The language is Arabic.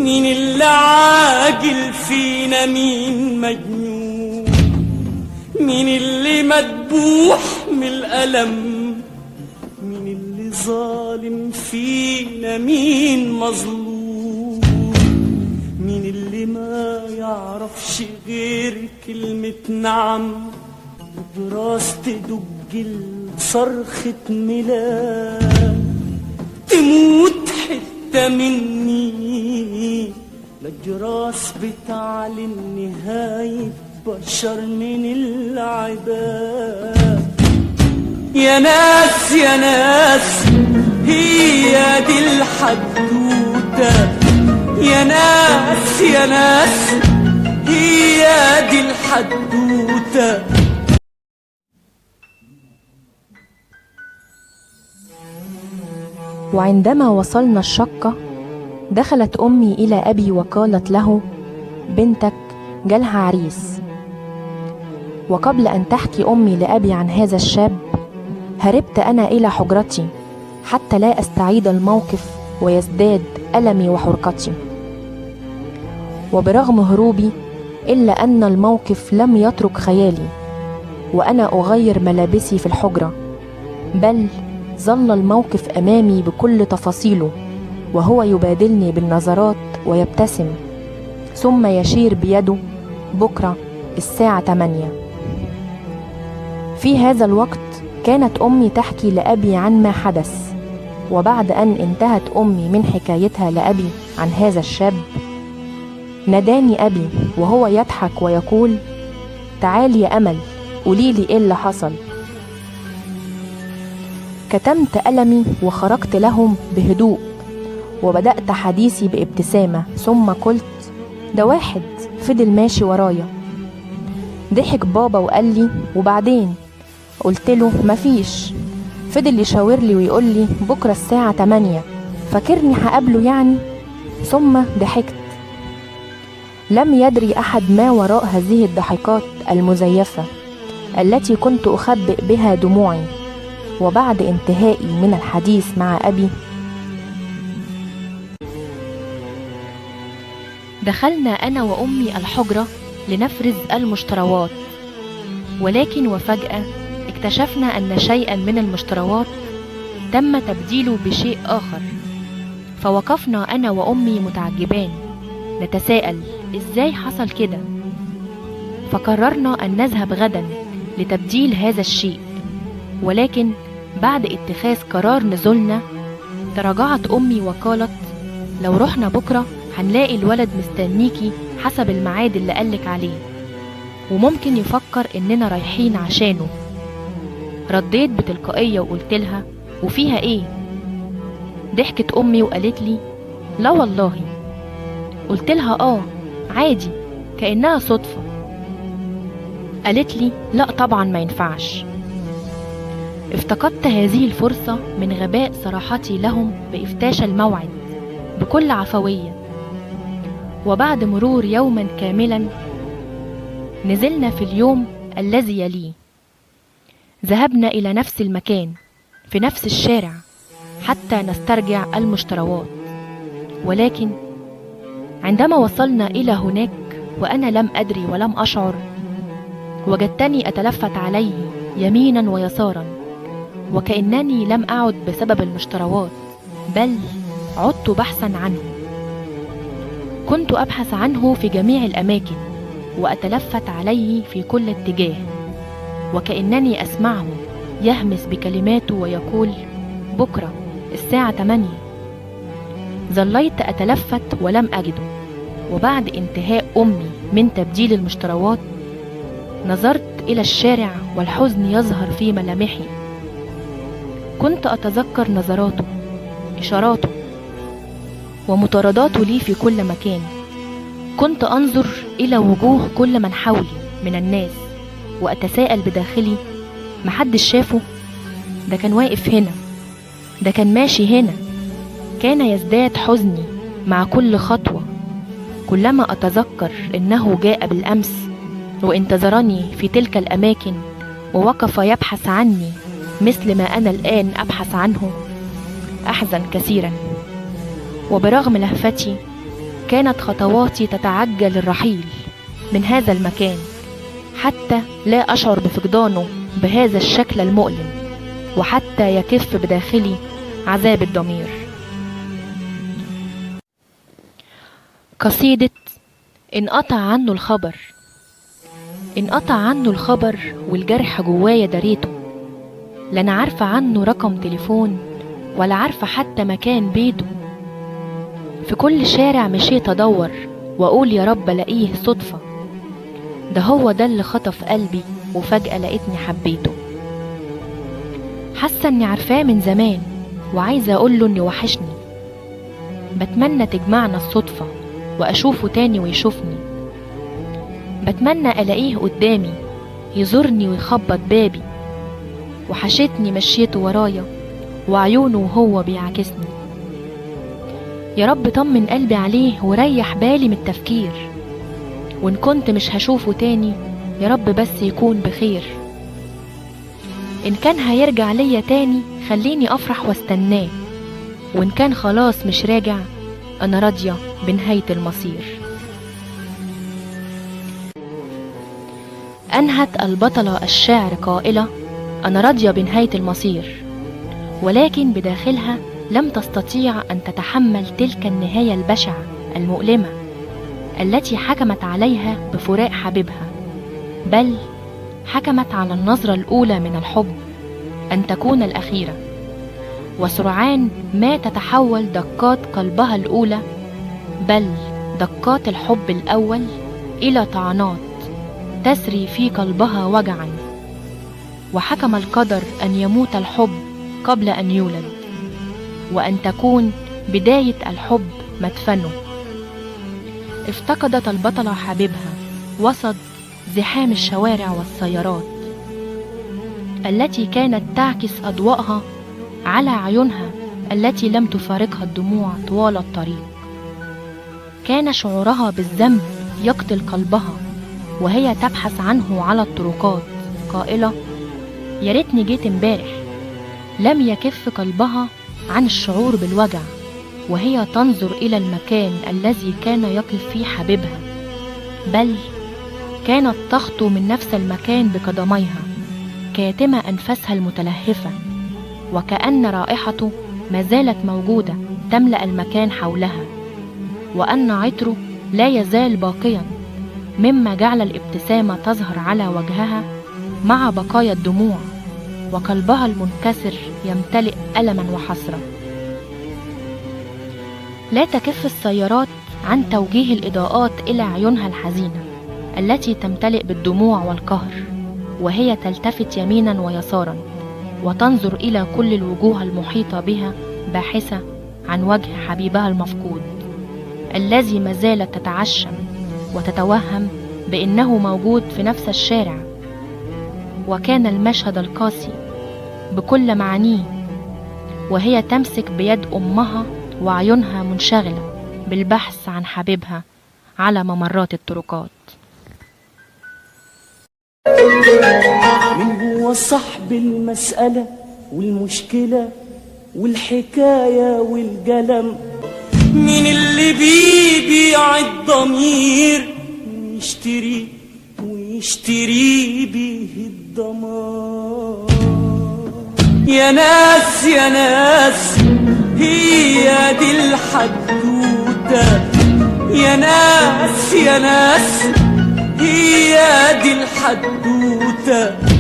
مين اللي عاجل فينا؟ مين مجنون؟ مين اللي مدبوح من الألم؟ مين اللي ظالم فينا؟ مين مظلوم؟ مين اللي ما يعرفش غير كلمة نعم وبراس تدج صرخة ميلاد؟ تموت حتة مني للجراس بتعلن نهاية بشر من العباد. يا ناس يا ناس هي دي الحدوتة، يا ناس يا ناس هي دي الحدوتة. وعندما وصلنا الشقة دخلت أمي إلى أبي وقالت له: بنتك جالها عريس. وقبل أن تحكي أمي لأبي عن هذا الشاب هربت أنا إلى حجرتي حتى لا أستعيد الموقف ويزداد ألمي وحرقتي. وبرغم هروبي إلا أن الموقف لم يترك خيالي وأنا أغير ملابسي في الحجرة، بل ظل الموقف أمامي بكل تفاصيله، وهو يبادلني بالنظرات ويبتسم ثم يشير بيده: بكرة الساعة 8. في هذا الوقت كانت أمي تحكي لأبي عن ما حدث، وبعد أن انتهت أمي من حكايتها لأبي عن هذا الشاب ناداني أبي وهو يضحك ويقول: تعالي يا أمل، قوليلي إيه اللي حصل. كتمت ألمي وخرجت لهم بهدوء وبدأت حديثي بابتسامة، ثم قلت: ده واحد فضل ماشي ورايا. ضحك بابا وقال لي: وبعدين؟ قلت له: مفيش. فضل يشاور لي ويقول لي: بكرة الساعة 8، فاكرني هقابله يعني؟ ثم ضحكت. لم يدري أحد ما وراء هذه الضحكات المزيفة التي كنت أخبئ بها دموعي. وبعد انتهائي من الحديث مع أبي دخلنا أنا وأمي الحجرة لنفرز المشتروات، ولكن وفجأة اكتشفنا أن شيئا من المشتروات تم تبديله بشيء آخر، فوقفنا أنا وأمي متعجبان نتساءل إزاي حصل كده. فقررنا أن نذهب غدا لتبديل هذا الشيء، ولكن بعد اتخاذ قرار نزولنا تراجعت أمي وقالت: لو رحنا بكرة هنلاقي الولد مستنيكي حسب الميعاد اللي قالك عليه، وممكن يفكر إننا رايحين عشانه. رديت بتلقائية وقلت لها: وفيها إيه؟ ضحكت أمي وقالت لي: لا والله. قلت لها: عادي، كأنها صدفة. قالت لي: لا طبعا ما ينفعش. افتقدت هذه الفرصة من غباء صراحتي لهم بإفتاش الموعد بكل عفوية. وبعد مرور يوما كاملا نزلنا في اليوم الذي يليه، ذهبنا إلى نفس المكان في نفس الشارع حتى نسترجع المشتروات. ولكن عندما وصلنا إلى هناك وأنا لم أدري ولم أشعر، وجدتني أتلفت عليه يمينا ويسارا، وكأنني لم أعد بسبب المشتروات، بل عدت بحثا عنه. كنت أبحث عنه في جميع الأماكن وأتلفت عليه في كل اتجاه، وكأنني أسمعه يهمس بكلماته ويقول: بكرة الساعة 8. ظليت أتلفت ولم أجده، وبعد انتهاء أمي من تبديل المشتروات نظرت إلى الشارع والحزن يظهر في ملامحي. كنت أتذكر نظراته، إشاراته، ومطارداته لي في كل مكان. كنت أنظر إلى وجوه كل من حولي من الناس وأتساءل بداخلي: محدش شافه؟ ده كان واقف هنا، ده كان ماشي هنا. كان يزداد حزني مع كل خطوة، كلما أتذكر إنه جاء بالأمس وانتظرني في تلك الأماكن ووقف يبحث عني مثل ما أنا الآن أبحث عنه، أحزن كثيرا. وبرغم لهفتي كانت خطواتي تتعجل الرحيل من هذا المكان حتى لا أشعر بفقدانه بهذا الشكل المؤلم، وحتى يكف بداخلي عذاب الضمير. قصيدة انقطع عنه الخبر. انقطع عنه الخبر والجرح جوايا دريته، لا انا عارفة عنه رقم تليفون ولا عارفة حتى مكان بيته. في كل شارع مشيت ادور واقول يا رب الاقيه صدفة، ده هو ده اللي خطف قلبي وفجأة لقيتني حبيته. حاسة اني عارفاه من زمان وعايزة اقوله اني وحشني، بتمنى تجمعنا الصدفة واشوفه تاني ويشوفني، بتمنى الاقيه قدامي يزورني ويخبط بابي، وحشتني مشيته ورايا وعيونه وهو بيعاكسني. يا رب طمن قلبي عليه وريح بالي من التفكير، وان كنت مش هشوفه تاني يا رب بس يكون بخير. ان كان هيرجع ليا تاني خليني افرح واستناه، وان كان خلاص مش راجع انا راضية بنهاية المصير. انهت البطلة الشعر قائلة انا راضية بنهاية المصير، ولكن بداخلها لم تستطيع ان تتحمل تلك النهاية البشعة المؤلمة التي حكمت عليها بفراق حبيبها، بل حكمت على النظرة الأولى من الحب أن تكون الأخيرة، وسرعان ما تتحول دقات قلبها الأولى بل دقات الحب الأول إلى طعنات تسري في قلبها وجعا. وحكم القدر أن يموت الحب قبل أن يولد، وأن تكون بداية الحب مدفنه. افتقدت البطلة حبيبها وسط زحام الشوارع والسيارات التي كانت تعكس أضواءها على عيونها التي لم تفارقها الدموع طوال الطريق. كان شعورها بالذنب يقتل قلبها وهي تبحث عنه على الطرقات قائلة يا ريتني جيت امبارح. لم يكف قلبها عن الشعور بالوجع وهي تنظر إلى المكان الذي كان يقف فيه حبيبها، بل كانت تخطو من نفس المكان بقدميها كاتمة أنفاسها المتلهفة، وكأن رائحته ما زالت موجودة تملأ المكان حولها، وأن عطره لا يزال باقيا، مما جعل الابتسامة تظهر على وجهها مع بقايا الدموع، وقلبها المنكسر يمتلئ ألما وحسرة. لا تكف السيارات عن توجيه الإضاءات إلى عيونها الحزينة التي تمتلئ بالدموع والقهر، وهي تلتفت يمينا ويسارا وتنظر إلى كل الوجوه المحيطة بها باحثة عن وجه حبيبها المفقود الذي ما زالت تتعشم وتتوهم بأنه موجود في نفس الشارع. وكان المشهد القاسي بكل معانيه، وهي تمسك بيد أمها وعيونها منشغلة بالبحث عن حبيبها على ممرات الطرقات. من هو صاحب المسألة والمشكلة والحكاية والقلم؟ مين اللي بيبيع الضمير ويشتري بيه الضمان؟ يا ناس يا ناس هي دي الحدوتة، يا ناس يا ناس هي دي الحدوتة.